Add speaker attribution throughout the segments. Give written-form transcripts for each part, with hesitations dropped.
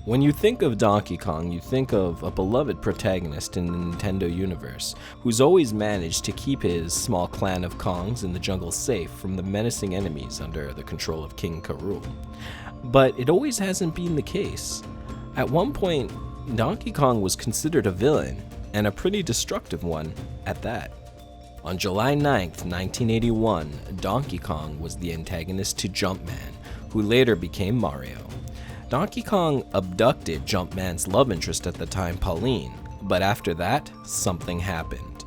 Speaker 1: When you think of Donkey Kong, you think of a beloved protagonist in the Nintendo universe, who's always managed to keep his small clan of Kongs in the jungle safe from the menacing enemies under the control of King K. Rool. But it always hasn't been the case. At one point, Donkey Kong was considered a villain, and a pretty destructive one at that. On July 9th, 1981, Donkey Kong was the antagonist to Jumpman, who later became Mario. Donkey Kong abducted Jumpman's love interest at the time, Pauline, but after that, something happened.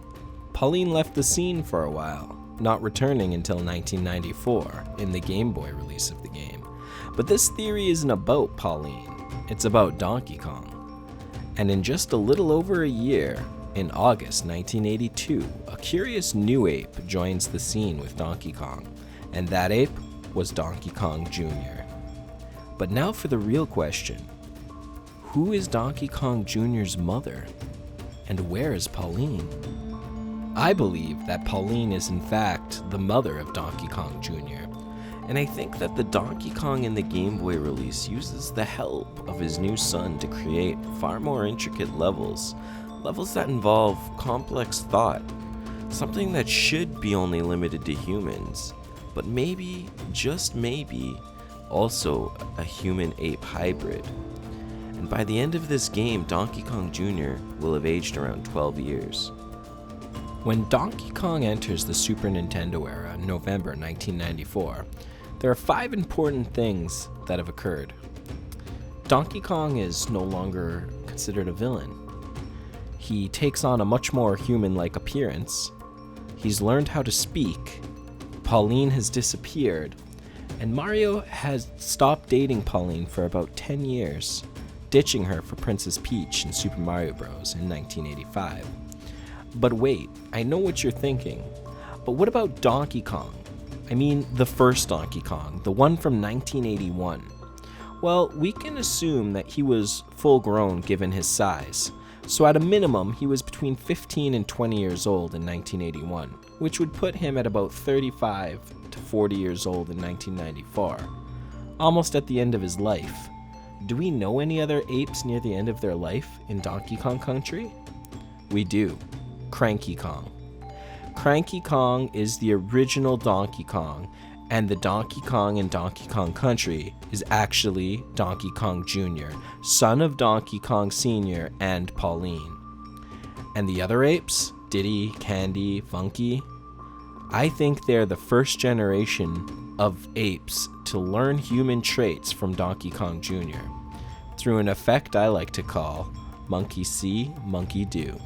Speaker 1: Pauline left the scene for a while, not returning until 1994 in the Game Boy release of the game. But this theory isn't about Pauline, it's about Donkey Kong. And in just a little over a year, in August 1982, a curious new ape joins the scene with Donkey Kong, and that ape was Donkey Kong Jr. But now for the real question. Who is Donkey Kong Jr.'s mother? And where is Pauline? I believe that Pauline is in fact the mother of Donkey Kong Jr., and I think that the Donkey Kong in the Game Boy release uses the help of his new son to create far more intricate levels that involve complex thought, something that should be only limited to humans, but maybe, just maybe, also a human-ape hybrid. And by the end of this game, Donkey Kong Jr. will have aged around 12 years. When Donkey Kong enters the Super Nintendo era in November 1994, there are 5 important things that have occurred. Donkey Kong is no longer considered a villain. He takes on a much more human-like appearance. He's learned how to speak. Pauline has disappeared. And Mario has stopped dating Pauline for about 10 years, ditching her for Princess Peach in Super Mario Bros. In 1985. But wait, I know what you're thinking. But what about Donkey Kong? I mean, the first Donkey Kong, the one from 1981. Well, we can assume that he was full grown given his size. So at a minimum, he was between 15 and 20 years old in 1981, which would put him at about 35 to 40 years old in 1994, almost at the end of his life. Do we know any other apes near the end of their life in Donkey Kong Country? We do. Cranky Kong. Cranky Kong is the original Donkey Kong, and the Donkey Kong in Donkey Kong Country is actually Donkey Kong Jr., son of Donkey Kong Sr. and Pauline. And the other apes, Diddy, Candy, Funky, I think they're the first generation of apes to learn human traits from Donkey Kong Jr. through an effect I like to call monkey see, monkey do.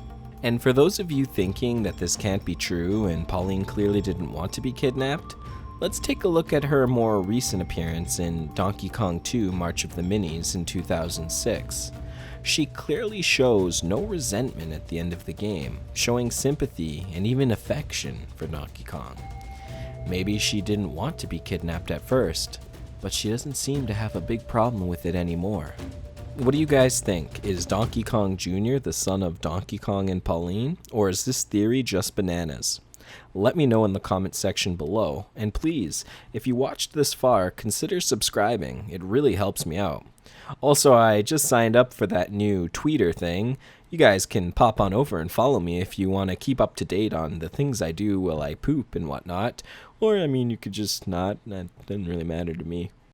Speaker 1: And for those of you thinking that this can't be true and Pauline clearly didn't want to be kidnapped, let's take a look at her more recent appearance in Donkey Kong 2 March of the Minis in 2006. She clearly shows no resentment at the end of the game, showing sympathy and even affection for Donkey Kong. Maybe she didn't want to be kidnapped at first, but she doesn't seem to have a big problem with it anymore. What do you guys think? Is Donkey Kong Jr. the son of Donkey Kong and Pauline, or is this theory just bananas? Let me know in the comment section below, and please, if you watched this far, consider subscribing. It really helps me out. Also, I just signed up for that new Tweeter thing. You guys can pop on over and follow me if you want to keep up to date on the things I do while I poop and whatnot. Or, I mean, you could just not. That doesn't really matter to me.